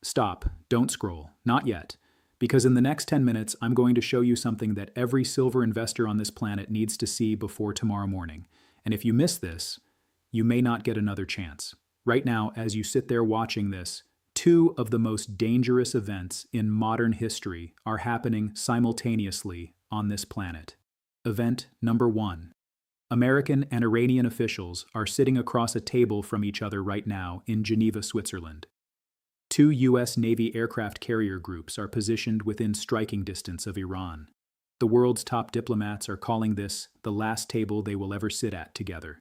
Stop, don't scroll, not yet. Because in the next 10 minutes, I'm going to show you something that every silver investor on this planet needs to see before tomorrow morning. And if you miss this, you may not get another chance. Right now, as you sit there watching this, two of the most dangerous events in modern history are happening simultaneously on this planet. Event number 1. American and Iranian officials are sitting across a table from each other right now in Geneva, Switzerland. Two US Navy aircraft carrier groups are positioned within striking distance of Iran. The world's top diplomats are calling this the last table they will ever sit at together.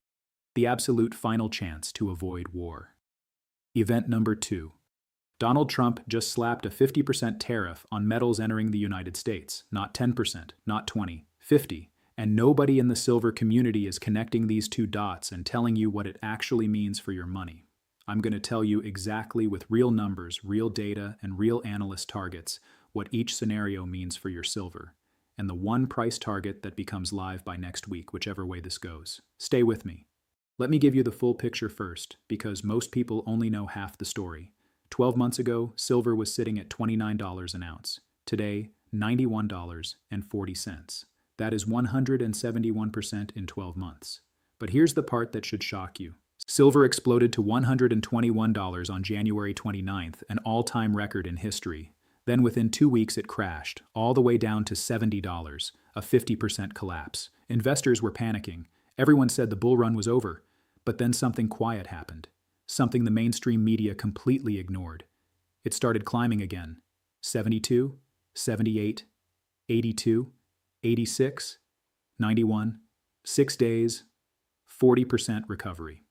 The absolute final chance to avoid war. Event number 2. Donald Trump just slapped a 50% tariff on metals entering the United States. Not 10%, not 20, 50. And nobody in the silver community is connecting these two dots and telling you what it actually means for your money. I'm going to tell you exactly with real numbers, real data, and real analyst targets what each scenario means for your silver, and the one price target that becomes live by next week, whichever way this goes. Stay with me. Let me give you the full picture first, because most people only know half the story. 12 months ago, silver was sitting at $29 an ounce. Today, $91.40. That is 171% in 12 months. But here's the part that should shock you. Silver exploded to $121 on January 29th, an all-time record in history. Then within 2 weeks it crashed, all the way down to $70, a 50% collapse. Investors were panicking. Everyone said the bull run was over. But then something quiet happened. Something the mainstream media completely ignored. It started climbing again. 72, 78, 82, 86, 91, 6 days, 40% recovery.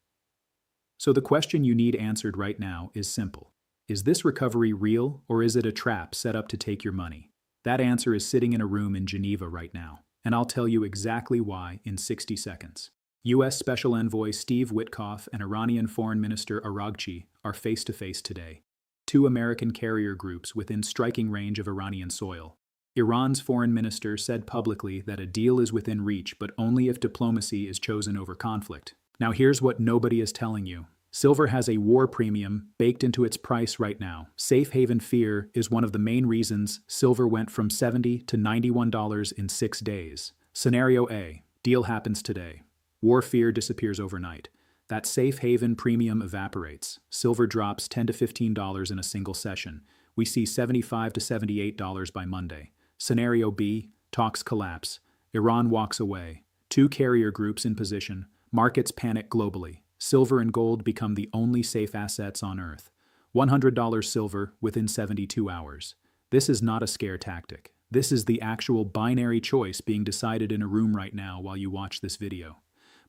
So the question you need answered right now is simple. Is this recovery real, or is it a trap set up to take your money? That answer is sitting in a room in Geneva right now, and I'll tell you exactly why in 60 seconds. US Special Envoy Steve Witkoff and Iranian Foreign Minister Araghchi are face-to-face today. Two American carrier groups within striking range of Iranian soil. Iran's foreign minister said publicly that a deal is within reach, but only if diplomacy is chosen over conflict. Now here's what nobody is telling you. Silver has a war premium baked into its price right now. Safe haven fear is one of the main reasons silver went from $70 to $91 in 6 days. Scenario A. Deal happens today. War fear disappears overnight. That safe haven premium evaporates. Silver drops $10 to $15 in a single session. We see $75 to $78 by Monday. Scenario B. Talks collapse. Iran walks away. Two carrier groups in position. Markets panic globally. Silver and gold become the only safe assets on Earth. $100 silver within 72 hours. This is not a scare tactic. This is the actual binary choice being decided in a room right now while you watch this video.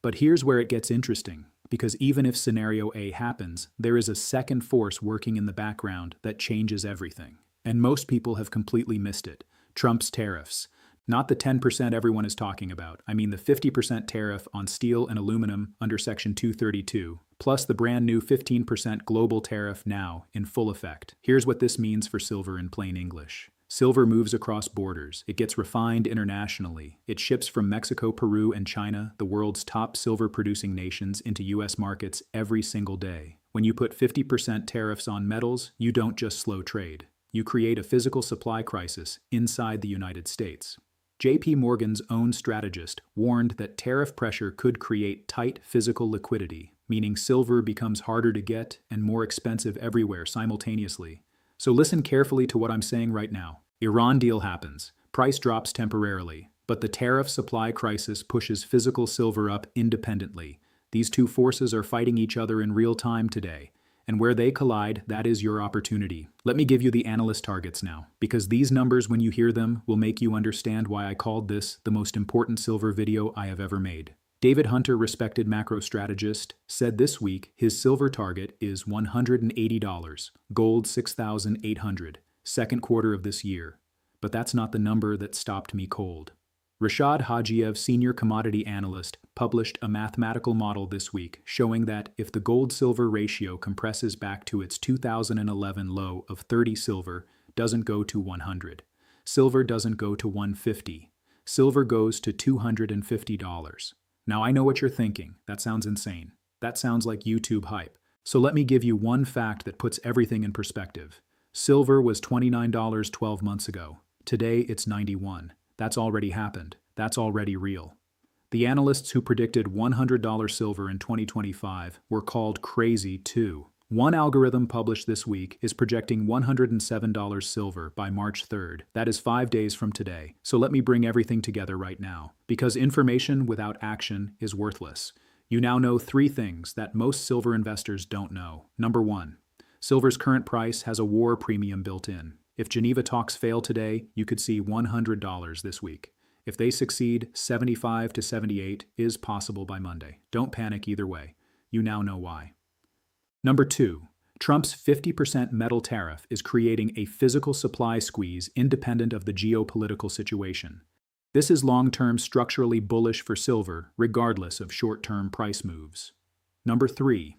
But here's where it gets interesting, because even if scenario A happens, there is a second force working in the background that changes everything. And most people have completely missed it. Trump's tariffs. Not the 10% everyone is talking about. I mean the 50% tariff on steel and aluminum under Section 232, plus the brand new 15% global tariff now in full effect. Here's what this means for silver in plain English. Silver moves across borders. It gets refined internationally. It ships from Mexico, Peru, and China, the world's top silver-producing nations, into U.S. markets every single day. When you put 50% tariffs on metals, you don't just slow trade. You create a physical supply crisis inside the United States. J.P. Morgan's own strategist warned that tariff pressure could create tight physical liquidity, meaning silver becomes harder to get and more expensive everywhere simultaneously. So listen carefully to what I'm saying right now. Iran deal happens. Price drops temporarily, but the tariff supply crisis pushes physical silver up independently. These two forces are fighting each other in real time today. And where they collide, that is your opportunity. Let me give you the analyst targets now, because these numbers, when you hear them, will make you understand why I called this the most important silver video I have ever made. David Hunter, respected macro strategist, said this week his silver target is $180, gold $6,800, second quarter of this year. But that's not the number that stopped me cold. Rashad Hajiev, senior commodity analyst, published a mathematical model this week showing that if the gold-silver ratio compresses back to its 2011 low of 30, silver doesn't go to 100. Silver doesn't go to 150. Silver goes to $250. Now I know what you're thinking. That sounds insane. That sounds like YouTube hype. So let me give you one fact that puts everything in perspective. Silver was $29 12 months ago. Today it's $91. That's already happened. That's already real. The analysts who predicted $100 silver in 2025 were called crazy too. One algorithm published this week is projecting $107 silver by March 3rd. That is 5 days from today. So let me bring everything together right now. Because information without action is worthless. You now know 3 things that most silver investors don't know. Number 1. Silver's current price has a war premium built in. If Geneva talks fail today, you could see $100 this week. If they succeed, 75 to 78 is possible by Monday. Don't panic either way. You now know why. Number 2. Trump's 50% metal tariff is creating a physical supply squeeze independent of the geopolitical situation. This is long-term structurally bullish for silver, regardless of short-term price moves. Number 3.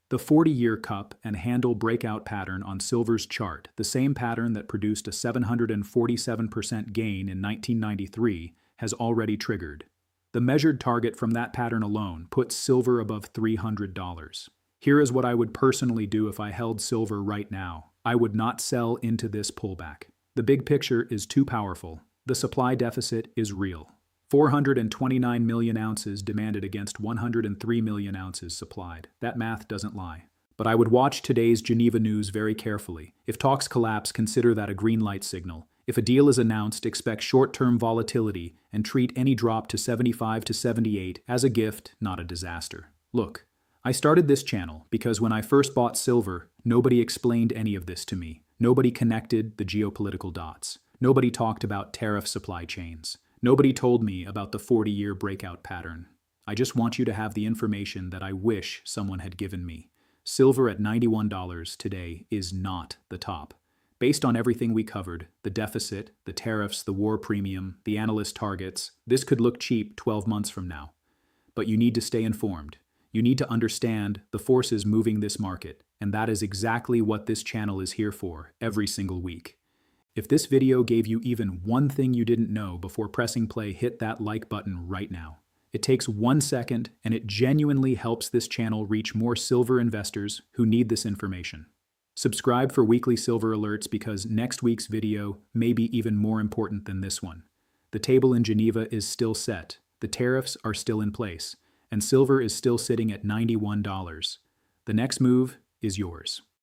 The 40-year cup and handle breakout pattern on silver's chart, the same pattern that produced a 747% gain in 1993, has already triggered. The measured target from that pattern alone puts silver above $300. Here is what I would personally do if I held silver right now. I would not sell into this pullback. The big picture is too powerful. The supply deficit is real. 429 million ounces demanded against 103 million ounces supplied. That math doesn't lie. But I would watch today's Geneva news very carefully. If talks collapse, consider that a green light signal. If a deal is announced, expect short-term volatility and treat any drop to 75 to 78 as a gift, not a disaster. Look, I started this channel because when I first bought silver, nobody explained any of this to me. Nobody connected the geopolitical dots. Nobody talked about tariff supply chains. Nobody told me about the 40-year breakout pattern. I just want you to have the information that I wish someone had given me. Silver at $91 today is not the top. Based on everything we covered, the deficit, the tariffs, the war premium, the analyst targets, this could look cheap 12 months from now. But you need to stay informed. You need to understand the forces moving this market, and that is exactly what this channel is here for every single week. If this video gave you even one thing you didn't know before pressing play, hit that like button right now. It takes 1 second, and it genuinely helps this channel reach more silver investors who need this information. Subscribe for weekly silver alerts because next week's video may be even more important than this one. The table in Geneva is still set, the tariffs are still in place, and silver is still sitting at $91. The next move is yours.